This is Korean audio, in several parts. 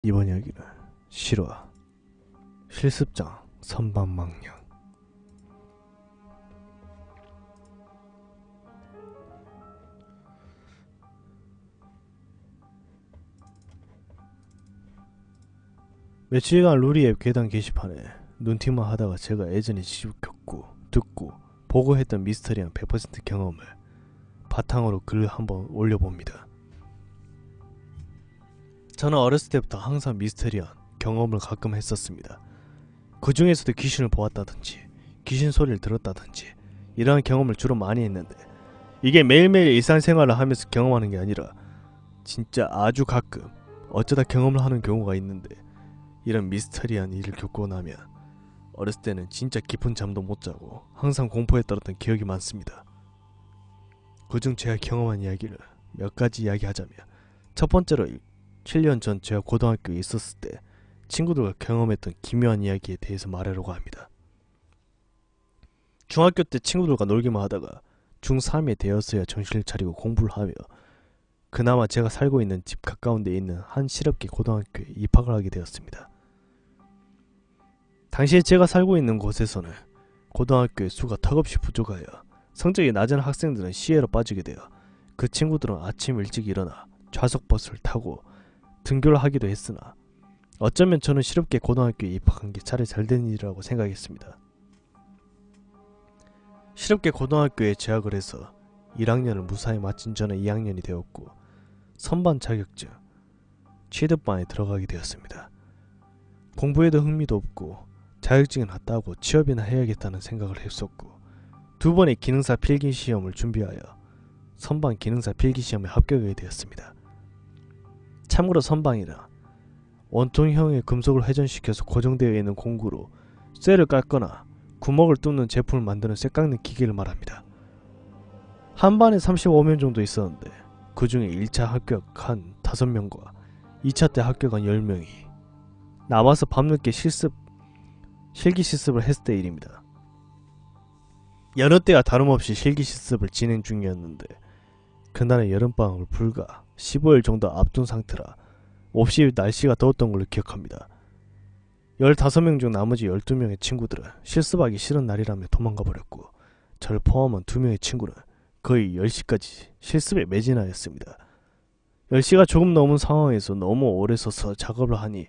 이번 이야기는 실화 실습장 선반망령. 며칠간 루리앱 계단 게시판에 눈팅만 하다가 제가 예전에 지속겪고 듣고 보고 했던 미스터리한 100% 경험을 바탕으로 글을 한번 올려봅니다. 저는 어렸을 때부터 항상 미스터리한 경험을 가끔 했었습니다. 그 중에서도 귀신을 보았다든지 귀신 소리를 들었다든지 이러한 경험을 주로 많이 했는데, 이게 매일매일 일상생활을 하면서 경험하는 게 아니라 진짜 아주 가끔 어쩌다 경험을 하는 경우가 있는데, 이런 미스터리한 일을 겪고 나면 어렸을 때는 진짜 깊은 잠도 못 자고 항상 공포에 떨었던 기억이 많습니다. 그중 제가 경험한 이야기를 몇 가지 이야기하자면, 첫 번째로 7년 전 제가 고등학교에 있었을 때 친구들과 경험했던 기묘한 이야기에 대해서 말하려고 합니다. 중학교 때 친구들과 놀기만 하다가 중3이 되었어야 정신을 차리고 공부를 하며 그나마 제가 살고 있는 집 가까운 데 있는 한 실업계 고등학교에 입학을 하게 되었습니다. 당시에 제가 살고 있는 곳에서는 고등학교의 수가 턱없이 부족하여 성적이 낮은 학생들은 시혜로 빠지게 되어 그 친구들은 아침 일찍 일어나 좌석버스를 타고 등교를 하기도 했으나, 어쩌면 저는 실업계 고등학교에 입학한 게 차라리 잘된 일이라고 생각했습니다. 실업계 고등학교에 재학을 해서 1학년을 무사히 마친 저는 2학년이 되었고 선반 자격증 취득반에 들어가게 되었습니다. 공부에도 흥미도 없고 자격증은 다 따고 취업이나 해야겠다는 생각을 했었고, 두 번의 기능사 필기시험을 준비하여 선반 기능사 필기시험에 합격하게 되었습니다. 참고로 선방이라 원통형의 금속을 회전시켜서 고정되어 있는 공구로 쇠를 깔거나 구멍을 뚫는 제품을 만드는 쇠 깎는 기계를 말합니다. 한 반에 35명 정도 있었는데 그 중에 1차 합격한 5명과 2차 때 합격한 10명이 남아서 밤늦게 실기 실습을 했을 때 일입니다. 여느 때와 다름없이 실기 실습을 진행 중이었는데, 그날의 여름방학을 불과 15일 정도 앞둔 상태라 몹시 날씨가 더웠던 걸로 기억합니다. 15명 중 나머지 12명의 친구들은 실습하기 싫은 날이라며 도망가 버렸고, 저를 포함한 2명의 친구는 거의 10시까지 실습에 매진하였습니다. 10시가 조금 넘은 상황에서 너무 오래 서서 작업을 하니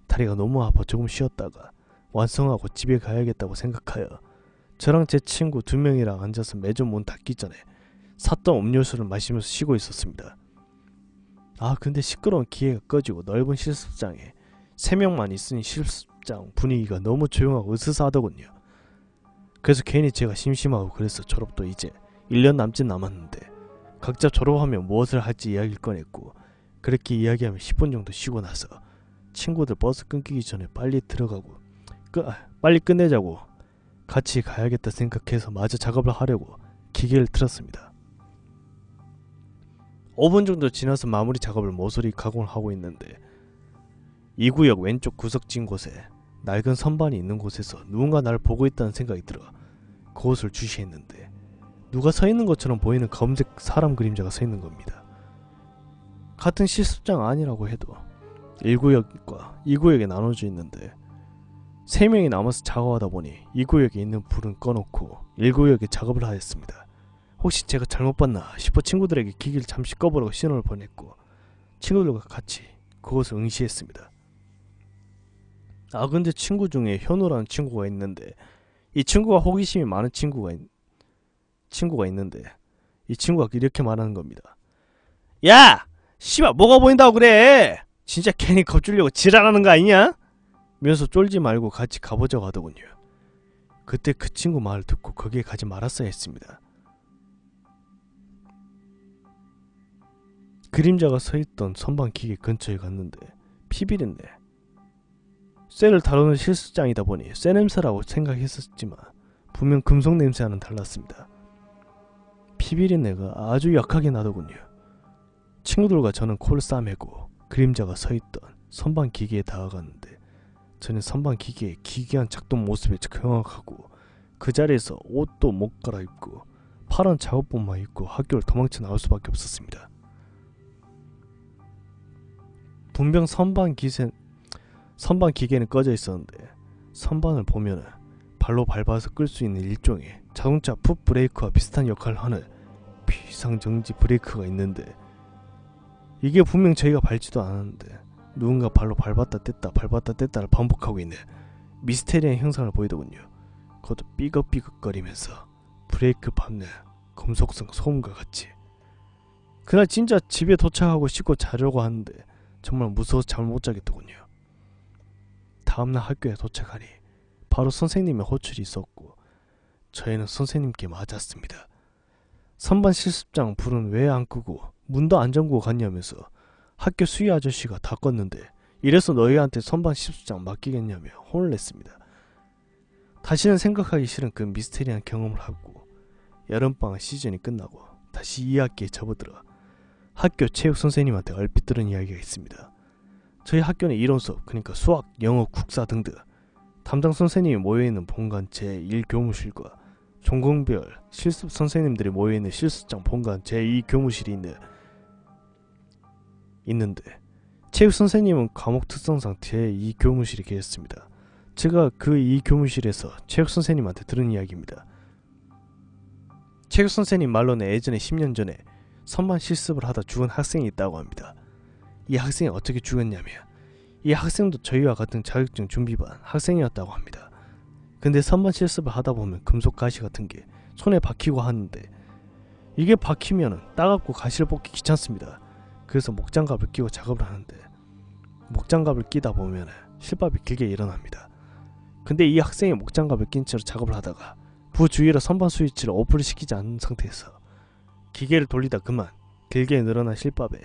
다리가 너무 아파 조금 쉬었다가 완성하고 집에 가야겠다고 생각하여 저랑 제 친구 2명이랑 앉아서 매점 문 닫기 전에 샀던 음료수를 마시면서 쉬고 있었습니다. 근데 시끄러운 기계가 꺼지고 넓은 실습장에 3명만 있으니 실습장 분위기가 너무 조용하고 으스스하더군요. 그래서 괜히 제가 심심하고 그래서 졸업도 이제 1년 남짓 남았는데 각자 졸업하면 무엇을 할지 이야기를 꺼냈고, 그렇게 이야기하면 10분 정도 쉬고 나서 친구들 버스 끊기기 전에 빨리 들어가고 빨리 끝내자고 같이 가야겠다 생각해서 마저 작업을 하려고 기계를 틀었습니다. 5분 정도 지나서 마무리 작업을 모조리 가공을 하고 있는데, 이 구역 왼쪽 구석진 곳에 낡은 선반이 있는 곳에서 누군가 나를 보고 있다는 생각이 들어 그곳을 주시했는데, 누가 서 있는 것처럼 보이는 검색 사람 그림자가 서 있는 겁니다. 같은 실습장 아니라고 해도 1구역과 2구역에 나눠져 있는데 3명이 남아서 작업하다 보니 2구역에 있는 불은 꺼놓고 1구역에 작업을 하였습니다. 혹시 제가 잘못 봤나 싶어 친구들에게 기기를 잠시 꺼보라고 신호를 보냈고 친구들과 같이 그것을 응시했습니다. 근데 친구 중에 현우라는 친구가 있는데, 이 친구가 호기심이 많은 친구가 있는데 이 친구가 이렇게 말하는 겁니다. 야! 씨발 뭐가 보인다고 그래! 진짜 괜히 겁주려고 지랄하는 거 아니냐? 면서 쫄지 말고 같이 가보자고 하더군요. 그때 그 친구 말을 듣고 거기에 가지 말았어야 했습니다. 그림자가 서있던 선반 기계 근처에 갔는데 피비린내. 쇠를 다루는 실습장이다 보니 쇠 냄새라고 생각했었지만 분명 금속 냄새와는 달랐습니다. 피비린내가 아주 약하게 나더군요. 친구들과 저는 코를 싸매고 그림자가 서있던 선반 기계에 다가갔는데, 저는 선반 기계의 기괴한 작동 모습에 경악하고 그 자리에서 옷도 못 갈아입고 파란 작업복만 입고 학교를 도망쳐 나올 수밖에 없었습니다. 분명 선반 기계는 꺼져 있었는데 선반을 보면은 발로 밟아서 끌 수 있는 일종의 자동차 풋 브레이크와 비슷한 역할을 하는 비상정지 브레이크가 있는데 이게 분명 저희가 밟지도 않았는데 누군가 발로 밟았다 뗐다를 반복하고 있는 미스테리한 형상을 보이더군요. 그것도 삐걱삐걱거리면서 브레이크 밟는 금속성 소음과 같이. 그날 진짜 집에 도착하고 씻고 자려고 하는데 정말 무서워서 잠을 못 자겠더군요. 다음날 학교에 도착하니 바로 선생님의 호출이 있었고 저희는 선생님께 맞았습니다. 선반 실습장 불은 왜 안 끄고 문도 안 잠그고 갔냐면서 학교 수위 아저씨가 다 껐는데 이래서 너희한테 선반 실습장 맡기겠냐며 혼을 냈습니다. 다시는 생각하기 싫은 그 미스테리한 경험을 하고 여름방학 시즌이 끝나고 다시 2학기에 접어들어 학교 체육 선생님한테 얼핏 들은 이야기가 있습니다. 저희 학교는 이론 수업, 그러니까 수학, 영어, 국사 등등 담당 선생님이 모여있는 본관 제1교무실과 전공별 실습 선생님들이 모여있는 실습장 본관 제2교무실이 있는데 체육 선생님은 과목 특성상 제2교무실에 계셨습니다. 제가 그 2교무실에서 체육 선생님한테 들은 이야기입니다. 체육 선생님 말로는 예전에 10년 전에 선반 실습을 하다 죽은 학생이 있다고 합니다. 이 학생이 어떻게 죽었냐면 이 학생도 저희와 같은 자격증 준비반 학생이었다고 합니다. 근데 선반 실습을 하다 보면 금속 가시 같은 게 손에 박히고 하는데 이게 박히면은 따갑고 가시를 뽑기 귀찮습니다. 그래서 목장갑을 끼고 작업을 하는데 목장갑을 끼다 보면 실밥이 길게 일어납니다. 근데 이 학생이 목장갑을 낀 채로 작업을 하다가 부주의로 선반 스위치를 오프를 시키지 않은 상태에서 기계를 돌리다 그만 길게 늘어난 실밥에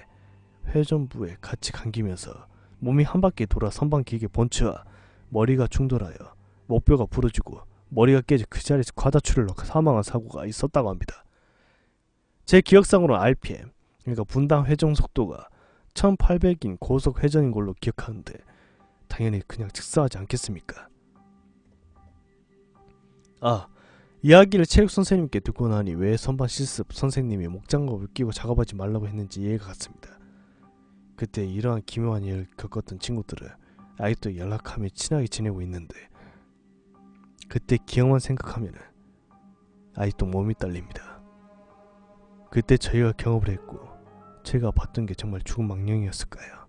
회전부에 같이 감기면서 몸이 한 바퀴 돌아 선반 기계 본체와 머리가 충돌하여 목뼈가 부러지고 머리가 깨져 그 자리에서 과다출혈로 사망한 사고가 있었다고 합니다. 제 기억상으로 RPM, 그러니까 분당 회전 속도가 1800인 고속 회전인 걸로 기억하는데 당연히 그냥 즉사하지 않겠습니까? 이야기를 체육 선생님께 듣고 나니 왜 선반 실습 선생님이 목장갑을 끼고 작업하지 말라고 했는지 이해가 갔습니다. 그때 이러한 기묘한 일을 겪었던 친구들은 아직도 연락하며 친하게 지내고 있는데 그때 기억만 생각하면 아직도 몸이 떨립니다. 그때 저희가 경험을 했고 제가 봤던 게 정말 죽은 망령이었을까요?